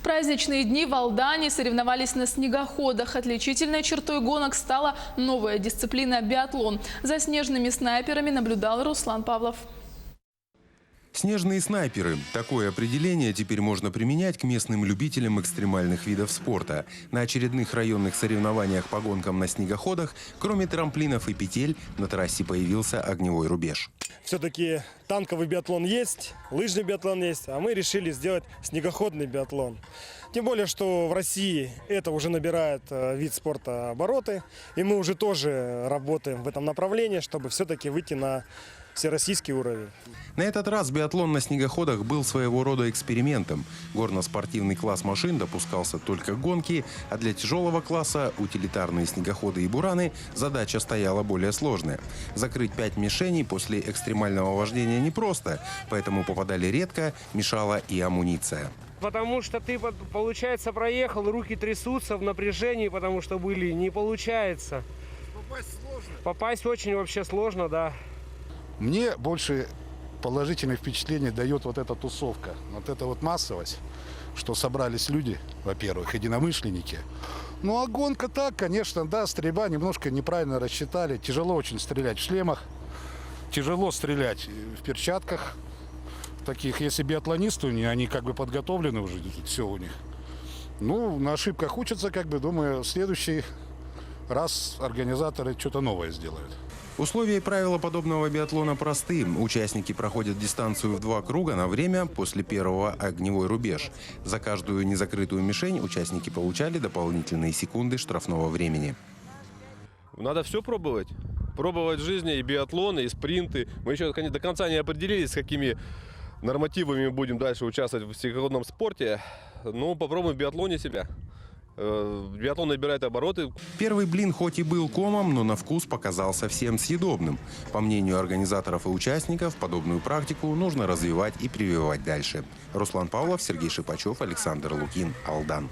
В праздничные дни в Алдане соревновались на снегоходах. Отличительной чертой гонок стала новая дисциплина – биатлон. За снежными снайперами наблюдал Руслан Павлов. Снежные снайперы. Такое определение теперь можно применять к местным любителям экстремальных видов спорта. На очередных районных соревнованиях по гонкам на снегоходах, кроме трамплинов и петель, на трассе появился огневой рубеж. Все-таки танковый биатлон есть, лыжный биатлон есть, а мы решили сделать снегоходный биатлон. Тем более, что в России это уже набирает вид спорта обороты, и мы уже тоже работаем в этом направлении, чтобы все-таки выйти на всероссийский уровень. На этот раз биатлон на снегоходах был своего рода экспериментом. Горно-спортивный класс машин допускался только гонки, а для тяжелого класса, утилитарные снегоходы и бураны, задача стояла более сложная. Закрыть 5 мишеней после экстремального вождения непросто, поэтому попадали редко, мешала и амуниция. Потому что ты, получается, проехал, руки трясутся в напряжении, потому что были, не получается. Попасть сложно? Попасть очень вообще сложно, да. Мне больше положительное впечатление дает вот эта тусовка, вот эта вот массовость, что собрались люди, во-первых, единомышленники. Ну а гонка так, конечно, да, стрельба немножко неправильно рассчитали, тяжело очень стрелять в шлемах, тяжело стрелять в перчатках. Таких, если биатлонисты, они как бы подготовлены уже, все у них. Ну, на ошибках учатся, как бы, думаю, в следующий раз организаторы что-то новое сделают. Условия и правила подобного биатлона просты. Участники проходят дистанцию в 2 круга на время, после первого огневой рубеж. За каждую незакрытую мишень участники получали дополнительные секунды штрафного времени. Надо все пробовать. Пробовать в жизни и биатлоны, и спринты. Мы еще до конца не определились, с какими нормативами будем дальше участвовать в снегоходном спорте. Ну, попробуем в биатлоне себя. Биатлон набирает обороты. Первый блин хоть и был комом, но на вкус показался всем съедобным. По мнению организаторов и участников, подобную практику нужно развивать и прививать дальше. Руслан Павлов, Сергей Шипачев, Александр Лукин, Алдан.